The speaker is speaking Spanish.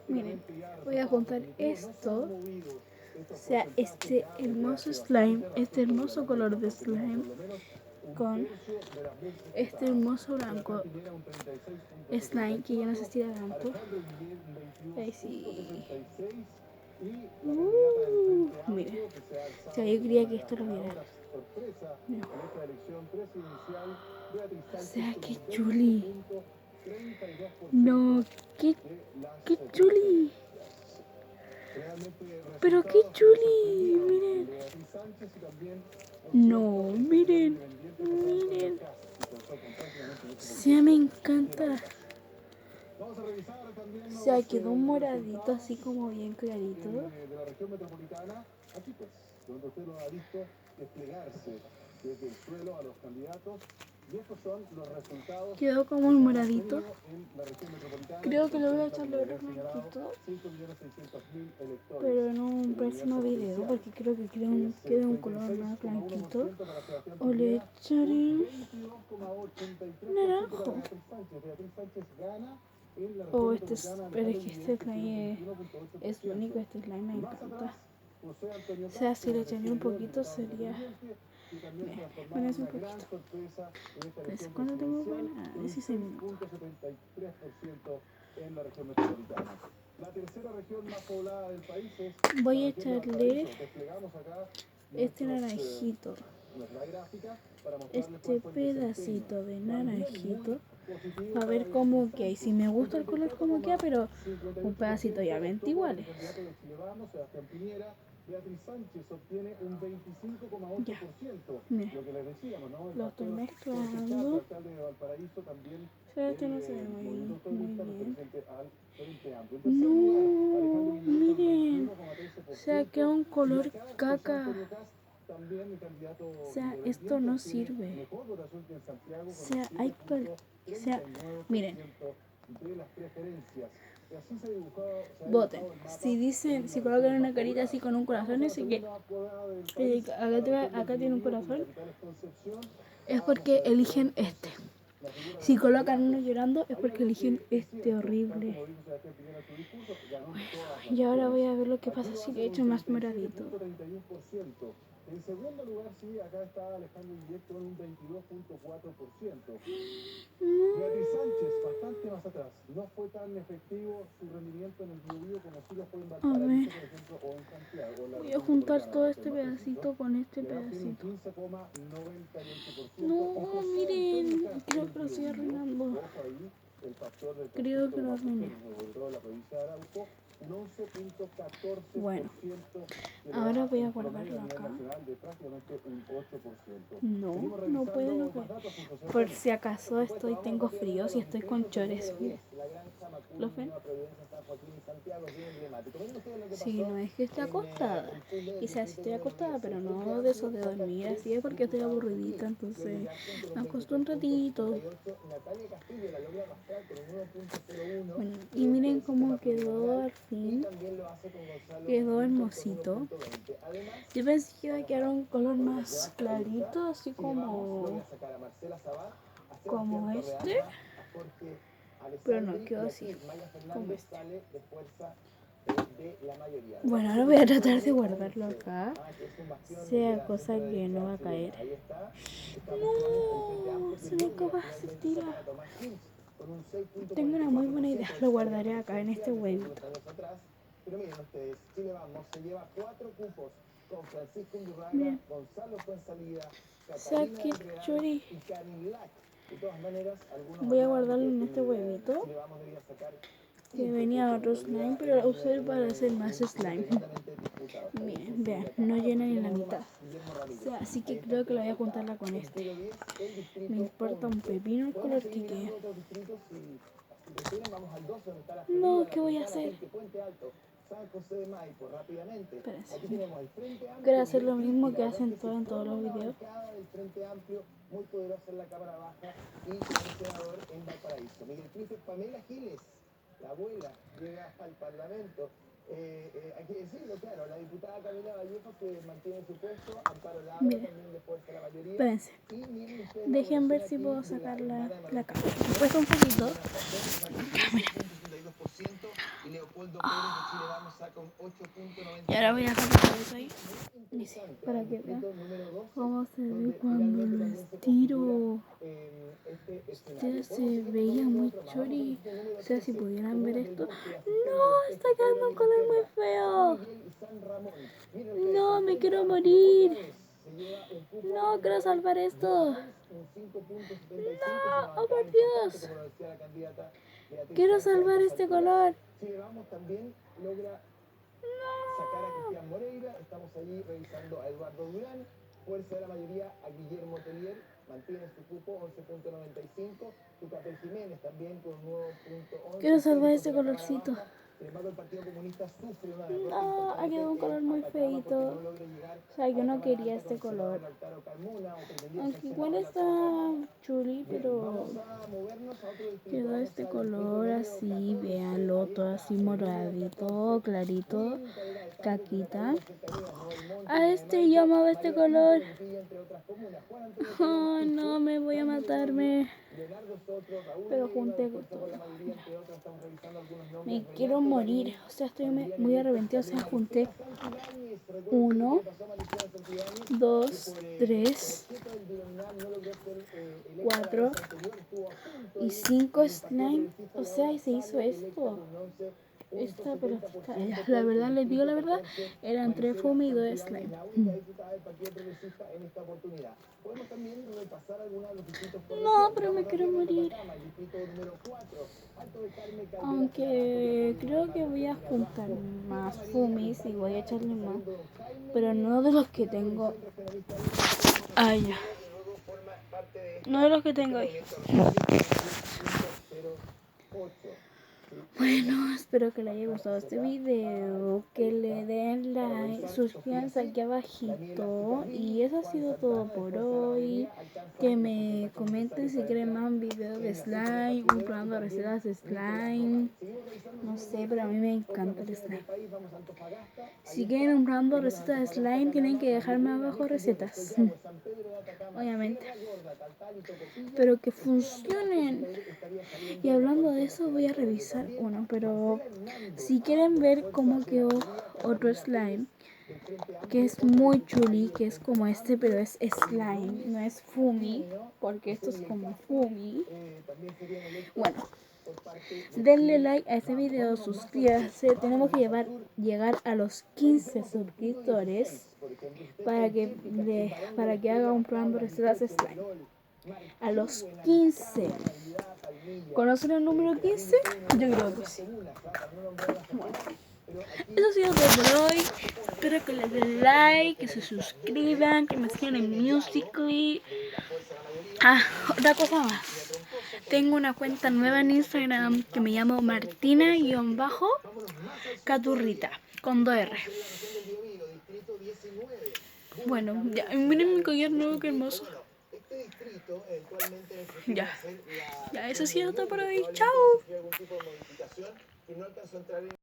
Miren, voy a juntar esto, o sea, este hermoso slime, este hermoso color de slime con este hermoso blanco slime que ya no se estira tanto. Ahí sí. Miren, o sea, yo quería que esto lo viera. No. O sea, qué chuli. No, qué chuli. Pero qué chuli, miren. No, miren, miren. O sea, me encanta. O sea, quedó un moradito así como bien clarito. Donde usted lo ha visto desplegarse desde el suelo a los candidatos. Y estos son los resultados. Quedó como un moradito. Creo que lo voy a echar luego blanquito. Pero en un próximo video, porque creo que queda un color más blanquito. O le echaré naranjo. O este es, pero es que este slime es único, este slime me encanta. O sea, si le echaré un poquito sería... Bueno, es un poquito. ¿Desde cuándo tengo buena? 16 minutos. Voy a echarle este naranjito, este pedacito de naranjito, a ver cómo queda. Y si me gusta el color como queda, pero un pedacito ya 20 iguales. Beatriz Sánchez obtiene un 25,8%. Mira, lo estoy mezclando. Este no se ve muy bien. No, miren. O sea, queda un color caca. O sea, esto no sirve. O sea, miren. Voten. Si dicen, si colocan una carita así con un corazón, ese que acá tiene un corazón, es porque eligen este. Si colocan uno llorando, es porque eligen este horrible. Bueno, y ahora voy a ver lo que pasa si le echo más moradito. En segundo lugar, sí, acá está Alejandro Guillet con un 22,4%. Beatriz Sánchez, bastante más atrás. No fue tan efectivo su rendimiento en el Biobío como sí lo fue en Valparaíso, por ejemplo, o en Santiago. Voy a juntar todo este pedacito con este pedacito. No, miren, creo que lo estoy arruinando. Creo que lo arruiné. Bueno, ahora voy a guardarlo acá. No puedo. Por si acaso tengo frío, si estoy con chores. ¿Lo ven? Sí, no es que esté acostada. Y sea, si estoy acostada, pero no de eso de dormir, así es porque estoy aburridita, entonces me acuesto un ratito. Bueno, y miren cómo quedó al fin. Quedó hermosito. Yo pensé que iba a quedar un color más clarito, así como este. Pero no, quedó así, como este. Bueno, ahora voy a tratar de guardarlo acá, sea cosa que no va a caer. No, se me acaba de tirar. Tengo una muy buena idea, lo guardaré acá en este huevito. Pero miren ustedes, Chile Vamos se lleva 4 cupos con Francisco Undurraga, Bien. Gonzalo Fuenzalida, Catalina Andreal y Karin Lack. De todas maneras, voy a guardarlo en este huevito. Que venía otro slime, pero lo usé para hacer más slime. Miren, vean, no llena ni la mitad. O sea, así que creo que lo voy a juntarla con este. Me importa un pepino el color que quede. No, ¿qué voy a hacer? Espérense. Quiero hacer lo mismo que hacen en todos los videos. Muy poderosa en la cámara baja y el senador en Valparaíso. Miguel Clifford, Pamela Giles, la abuela, llega al Parlamento. Hay que decirlo, claro, la diputada Camila Vallejo que mantiene su puesto, Amparo Lara también después de la mayoría. Espérense. Dejen ver si puedo sacar la cámara. Cuesta un poquito. Leopoldo Pérez de Chile Vamos saca un 8.90. Y ahora voy a sacar eso ahí. Dice, para que vean cómo se ve cuando lo estiro. Ya se veía muy chori. O sea, si pudieran ver esto. No, está quedando un color muy feo. No, me quiero morir. No, quiero salvar esto. No, oh por Dios. Quiero salvar este color. Sacar a Cristian Moreira, estamos allí revisando a Eduardo Durán, fuerza de la mayoría a Guillermo Tellier, mantiene su cupo 11.95, Tucapel Jiménez también con 9.11. Quiero salvar este colorcito. Sin embargo, el Partido Comunista sufre una No, ha quedado un color muy feito. O sea, yo no quería este color. Aunque igual está chuli, pero quedó este color así, véanlo, todo así moradito, clarito, caquita. A este yo amaba este color. Oh, no, me voy a matarme. Pero junté con todo. Me quiero morir. O sea, estoy muy arrepentida. O sea, junté 1, 2, 3, 4 y 5 slime. O sea, y se hizo esto. Esta pelotita, la verdad, les digo la verdad, eran 3 fumi y 2 slime. No, pero me quiero morir. Aunque creo que voy a juntar más fumis y voy a echarle más, pero no de los que tengo. Ay, ya. No de los que tengo ahí. Bueno, espero que les haya gustado este video, que le den like, suscríbanse aquí abajito y eso ha sido todo por hoy. Que me comenten si quieren más videos de slime, probando recetas de slime, no sé, pero a mí me encanta el slime. Si quieren probando recetas de slime tienen que dejarme abajo recetas, obviamente, pero que funcionen. Y hablando de eso voy a revisar uno, pero si quieren ver cómo quedó otro slime que es muy chuli, que es como este, pero es slime, no es fumi, porque esto es como fumi. Bueno, denle like a este video, suscríbanse, tenemos que llegar a los 15 suscriptores para que haga un programa de recetas de slime. A los 15. ¿Conocen el número 15? Yo creo que sí. Bueno, eso ha sido todo por hoy. Espero que les den like, que se suscriban, que me sigan en Musical.ly. Ah, otra cosa más. Tengo una cuenta nueva en Instagram que me llamo Martina_Caturrita con 2R. Bueno, ya, miren mi collar nuevo, que hermoso. Ya, eso ha sido todo por hoy. Chao.